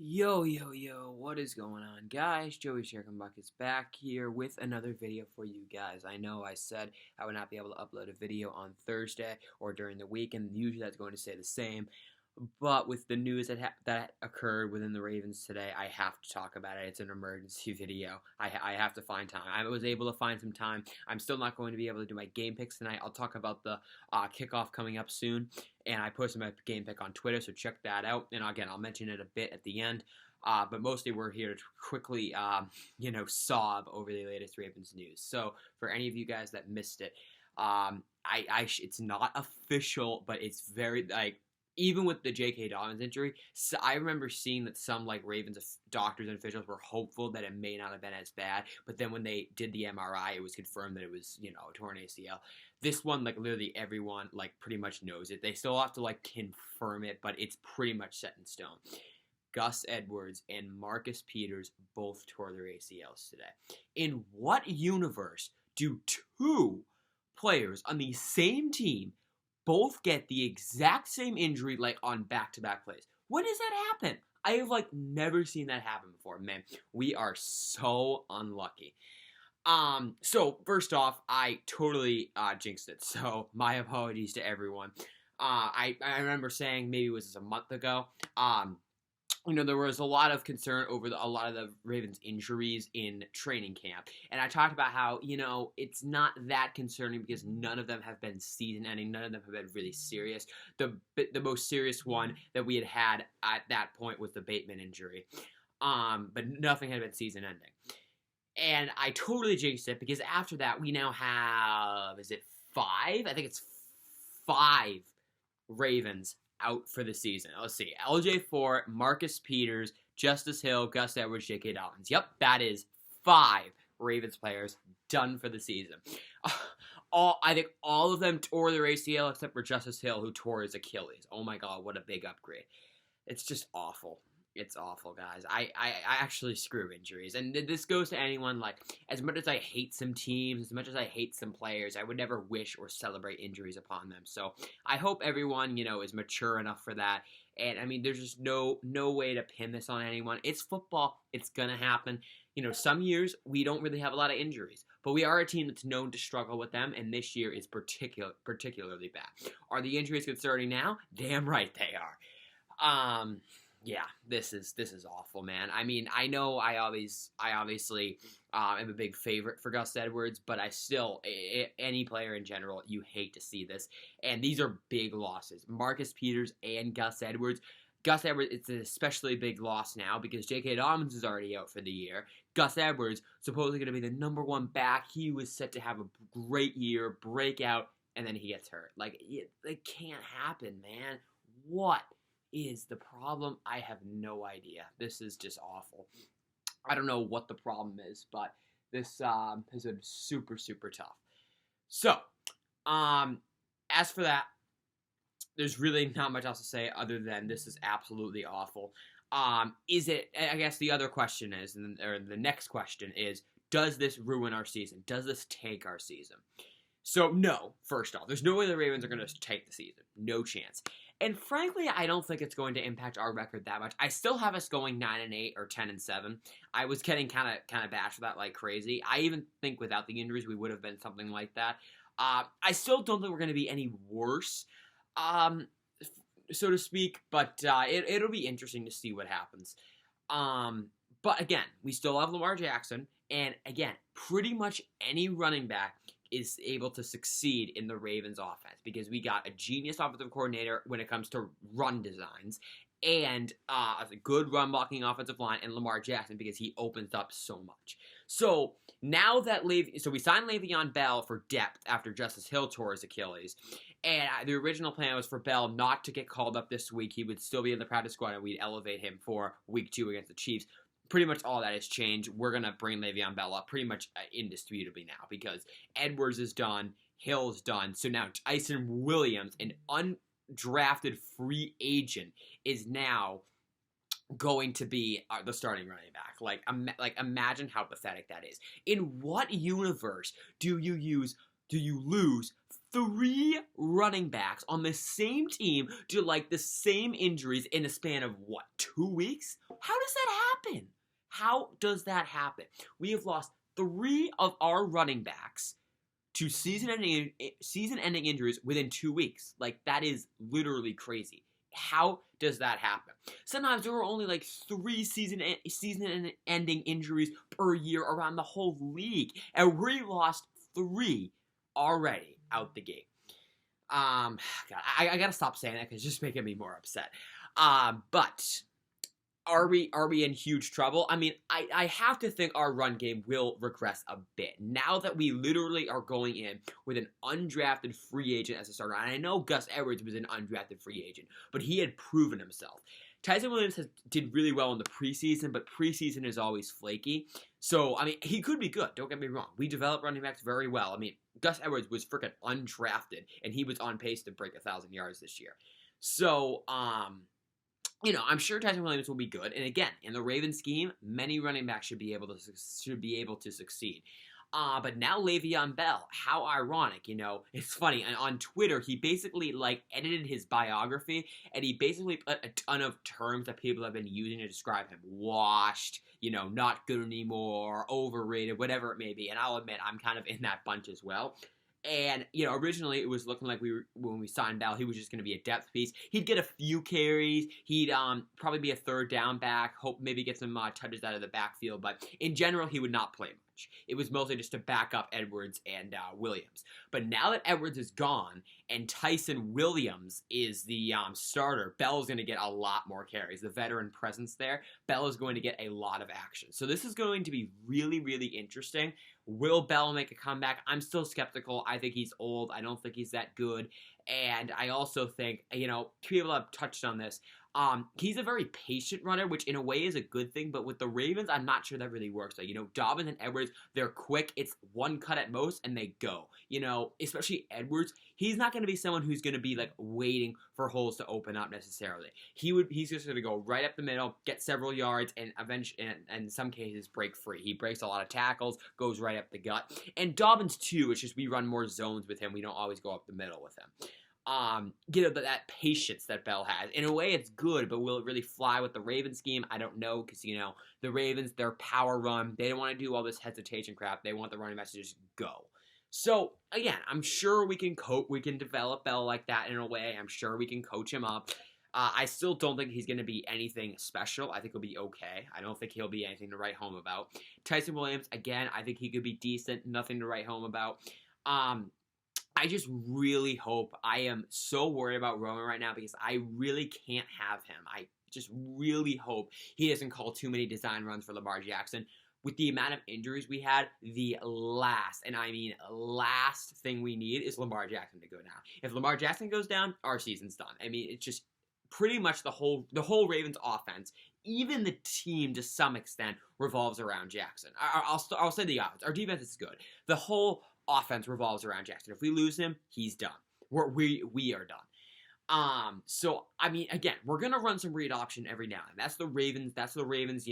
Yo, yo, yo, what is going on, guys? Joey Sherkenbuck is back here with another video for you guys. I know I said I would not be able to upload a video on Thursday or during the week, and usually that's going to stay the same. But with the news that occurred within the Ravens today, I have to talk about it. It's an emergency video. I have to find time. I was able to find some time. I'm still not going to be able to do my game picks tonight. I'll talk about the kickoff coming up soon, and I posted my game pick on Twitter, so check that out. And again, I'll mention it a bit at the end. But mostly we're here to quickly, sob over the latest Ravens news. So for any of you guys that missed it, it's not official, but it's very even with the J.K. Dobbins injury, so I remember seeing that some Ravens doctors and officials were hopeful that it may not have been as bad. But then when they did the MRI, it was confirmed that it was a torn ACL. This one, literally everyone pretty much knows it. They still have to confirm it, but it's pretty much set in stone. Gus Edwards and Marcus Peters both tore their ACLs today. In what universe do two players on the same team both get the exact same injury on back-to-back plays? When does that happen? I have never seen that happen before. Man, we are so unlucky. So first off, I totally jinxed it. So my apologies to everyone. I remember saying, maybe it was a month ago, there was a lot of concern over a lot of the Ravens' injuries in training camp. And I talked about how, it's not that concerning because none of them have been season-ending. None of them have been really serious. The most serious one that we had at that point was the Bateman injury. But nothing had been season-ending. And I totally jinxed it because after that, we now have, is it 5? I think it's 5 Ravens out for the season. Let's see. LJ Fort, Marcus Peters, Justice Hill, Gus Edwards, J.K. Dobbins. Yep, that is 5 Ravens players done for the season. I think all of them tore their ACL except for Justice Hill, who tore his Achilles. Oh my God, what a big upgrade. It's just awful. It's awful, guys. I actually screw injuries. And this goes to anyone, as much as I hate some teams, as much as I hate some players, I would never wish or celebrate injuries upon them. So I hope everyone, is mature enough for that. And, there's just no way to pin this on anyone. It's football. It's going to happen. Some years we don't really have a lot of injuries. But we are a team that's known to struggle with them, and this year is particularly bad. Are the injuries concerning now? Damn right they are. Yeah, this is awful, man. I know I obviously am a big favorite for Gus Edwards, but I still, any player in general, you hate to see this. And these are big losses. Marcus Peters and Gus Edwards. Gus Edwards, it's an especially big loss now because J.K. Dobbins is already out for the year. Gus Edwards, supposedly going to be the number 1 back. He was set to have a great year, breakout, and then he gets hurt. It can't happen, man. What is the problem? I have no idea. This is just awful. I don't know what the problem is, but this has been super, super tough. So, as for that, there's really not much else to say other than this is absolutely awful. Is it, I guess the other question is, or the next question is, does this ruin our season? Does this tank our season? So, no, first off, there's no way the Ravens are going to tank the season. No chance. And frankly, I don't think it's going to impact our record that much. I still have us going 9-8 or 10-7. I was getting kind of bashed for that like crazy. I even think without the injuries, we would have been something like that. I still don't think we're going to be any worse, so to speak. But it'll be interesting to see what happens. But again, we still have Lamar Jackson. And again, pretty much any running back is able to succeed in the Ravens offense because we got a genius offensive coordinator when it comes to run designs and a good run blocking offensive line and Lamar Jackson because he opens up so much. So now that so we signed Le'Veon Bell for depth after Justice Hill tore his Achilles, and the original plan was for Bell not to get called up this week. He would still be in the practice squad and we'd elevate him for week 2 against the Chiefs. Pretty much all that has changed. We're going to bring Le'Veon Bell up pretty much indisputably now because Edwards is done, Hill's done. So now Tyson Williams, an undrafted free agent, is now going to be the starting running back. Imagine how pathetic that is. In what universe do you lose 3 running backs on the same team to the same injuries in a span of 2 weeks? how does that happen? How does that happen? We have lost 3 of our running backs to season-ending injuries within 2 weeks. Like, that is literally crazy. How does that happen? Sometimes there were only like 3 season-ending injuries per year around the whole league, and we lost 3 already out the gate. God, I gotta stop saying that because it's just making me more upset. But are we in huge trouble? I mean, I have to think our run game will regress a bit now that we literally are going in with an undrafted free agent as a starter. And I know Gus Edwards was an undrafted free agent, but he had proven himself. Ty'Son Williams did really well in the preseason, but preseason is always flaky. So, I mean, he could be good. Don't get me wrong. We develop running backs very well. I mean, Gus Edwards was freaking undrafted, and he was on pace to break 1,000 yards this year. So, I'm sure Ty'Son Williams will be good. And again, in the Ravens scheme, many running backs should be able to succeed. But now Le'Veon Bell, how ironic, it's funny. And on Twitter, he basically edited his biography, and he basically put a ton of terms that people have been using to describe him. Washed, not good anymore, overrated, whatever it may be. And I'll admit, I'm kind of in that bunch as well. And, originally it was looking like when we signed Bell, he was just going to be a depth piece. He'd get a few carries. He'd probably be a third down back, hope maybe get some touches out of the backfield. But in general, he would not play much. It was mostly just to back up Edwards and Williams. But now that Edwards is gone and Ty'Son Williams is the starter, Bell is going to get a lot more carries. The veteran presence there, Bell is going to get a lot of action. So this is going to be really, really interesting. Will Bell make a comeback? I'm still skeptical. I think he's old. I don't think he's that good. And I also think, people have touched on this. He's a very patient runner, which in a way is a good thing, but with the Ravens, I'm not sure that really works. Dobbins and Edwards, they're quick. It's one cut at most, and they go. Especially Edwards, he's not going to be someone who's going to be, waiting for holes to open up necessarily. He's just going to go right up the middle, get several yards, and eventually, and in some cases, break free. He breaks a lot of tackles, goes right up the gut. And Dobbins, too, it's just we run more zones with him. We don't always go up the middle with him. That patience that Bell has. In a way, it's good, but will it really fly with the Ravens scheme? I don't know, because, the Ravens, their power run, they don't want to do all this hesitation crap. They want the running backs to just go. So, again, I'm sure we can develop Bell like that in a way. I'm sure we can coach him up. I still don't think he's going to be anything special. I think he'll be okay. I don't think he'll be anything to write home about. Ty'Son Williams, again, I think he could be decent. Nothing to write home about. I just really hope. I am so worried about Roman right now because I really can't have him. I just really hope he doesn't call too many design runs for Lamar Jackson. With the amount of injuries we had, the last, and I mean last thing we need is Lamar Jackson to go down. If Lamar Jackson goes down, our season's done. I mean, it's just pretty much the whole Ravens offense, even the team to some extent, revolves around Jackson. I'll say the offense. Our defense is good. The whole offense revolves around Jackson. If we lose him, he's done. We are done. So I mean, again, we're gonna run some read option every now and then. That's the Ravens.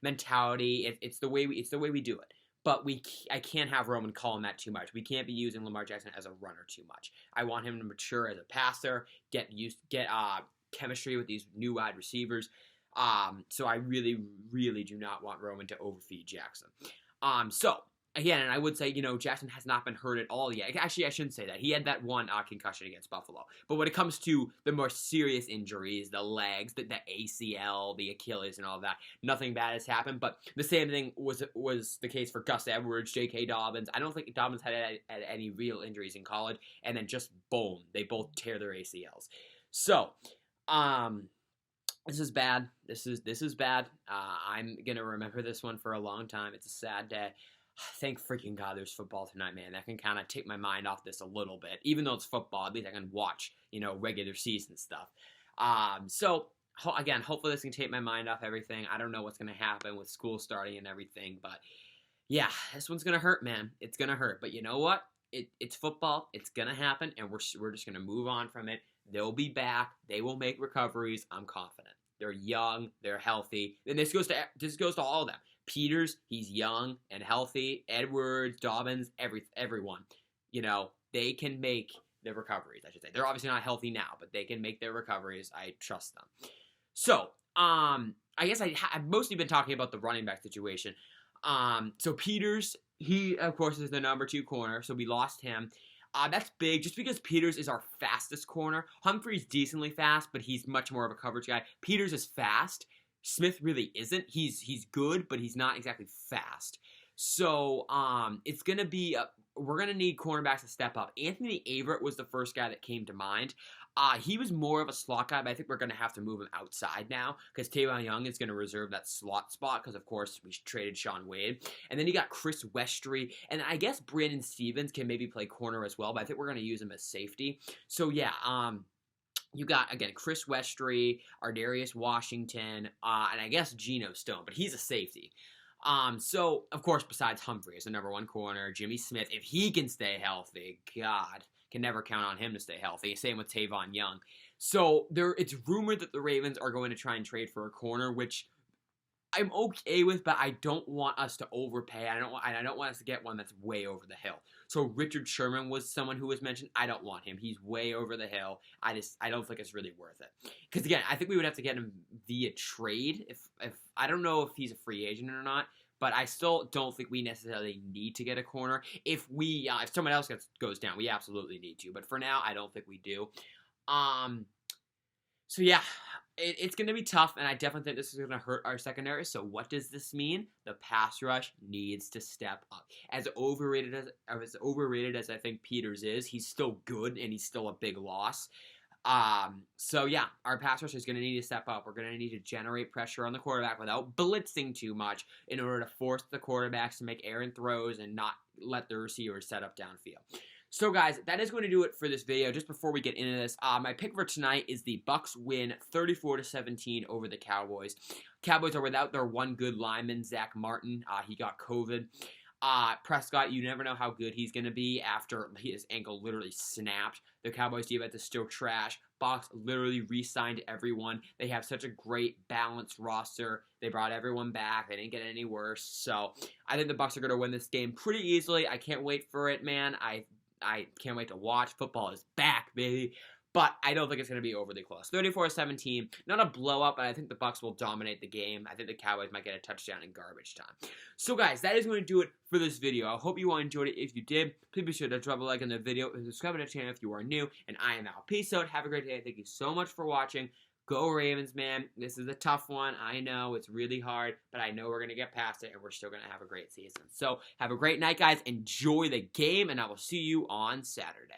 Mentality. It's the way we do it. But I can't have Roman calling that too much. We can't be using Lamar Jackson as a runner too much. I want him to mature as a passer, get chemistry with these new wide receivers. So I really, really do not want Roman to overfeed Jackson. So again, and I would say, Jackson has not been hurt at all yet. Actually, I shouldn't say that. He had that one concussion against Buffalo. But when it comes to the more serious injuries, the legs, the ACL, the Achilles, and all that, nothing bad has happened. But the same thing was the case for Gus Edwards, J.K. Dobbins. I don't think Dobbins had any real injuries in college. And then just boom, they both tear their ACLs. So, this is bad. This is bad. I'm gonna remember this one for a long time. It's a sad day. Thank freaking God there's football tonight, man. That can kind of take my mind off this a little bit. Even though it's football, at least I can watch, regular season stuff. So, again, hopefully this can take my mind off everything. I don't know what's going to happen with school starting and everything, but yeah, this one's going to hurt, man. It's going to hurt. But you know what? It's football. It's going to happen, and we're just going to move on from it. They'll be back. They will make recoveries. I'm confident. They're young. They're healthy. And this goes to all of them. Peters, he's young and healthy. Edwards, Dobbins, everyone. They can make their recoveries, I should say. They're obviously not healthy now, but they can make their recoveries. I trust them. So, I guess I've mostly been talking about the running back situation. So Peters, he of course is the number 2 corner, so we lost him. That's big, just because Peters is our fastest corner. Humphrey's decently fast, but he's much more of a coverage guy. Peters is fast. Smith really isn't. He's good, but he's not exactly fast. So it's gonna be we're gonna need cornerbacks to step up. Anthony Averett was the first guy that came to mind. He was more of a slot guy, but I think we're going to have to move him outside now because Tavon Young is going to reserve that slot spot because, of course, we traded Shaun Wade. And then you got Chris Westry, and I guess Brandon Stevens can maybe play corner as well, but I think we're going to use him as safety. So, yeah, you got, again, Chris Westry, Ardarius Washington, and I guess Geno Stone, but he's a safety. So, of course, besides Humphrey as the number 1 corner, Jimmy Smith, if he can stay healthy, God, can never count on him to stay healthy. Same with Tavon Young. So it's rumored that the Ravens are going to try and trade for a corner, which I'm okay with, but I don't want us to overpay. I don't want us to get one that's way over the hill. So Richard Sherman was someone who was mentioned. I don't want him. He's way over the hill. I don't think it's really worth it. Because again, I think we would have to get him via trade. If I don't know if he's a free agent or not. But I still don't think we necessarily need to get a corner. If someone else goes down, we absolutely need to. But for now, I don't think we do. So yeah, it's going to be tough, and I definitely think this is going to hurt our secondary. So what does this mean? The pass rush needs to step up. As overrated as I think Peters is, he's still good, and he's still a big loss. So yeah, our pass rush is going to need to step up. We're going to need to generate pressure on the quarterback without blitzing too much in order to force the quarterbacks to make errant throws and not let the receivers set up downfield. So guys, that is going to do it for this video. Just before we get into this, my pick for tonight is the Bucs win 34-17 over the Cowboys. Cowboys are without their one good lineman, Zach Martin. He got COVID. Prescott, you never know how good he's going to be after his ankle literally snapped. The Cowboys defense is still trash. Bucs literally re-signed everyone. They have such a great balanced roster. They brought everyone back. They didn't get any worse. So I think the Bucs are going to win this game pretty easily. I can't wait for it, man. I can't wait to watch. Football is back, baby. But I don't think it's going to be overly close. 34-17, not a blowout, but I think the Bucs will dominate the game. I think the Cowboys might get a touchdown in garbage time. So guys, that is going to do it for this video. I hope you all enjoyed it. If you did, please be sure to drop a like on the video and subscribe to the channel if you are new. And I am out. Peace out. Have a great day. Thank you so much for watching. Go Ravens, man. This is a tough one. I know it's really hard, but I know we're going to get past it, and we're still going to have a great season. So have a great night, guys. Enjoy the game, and I will see you on Saturday.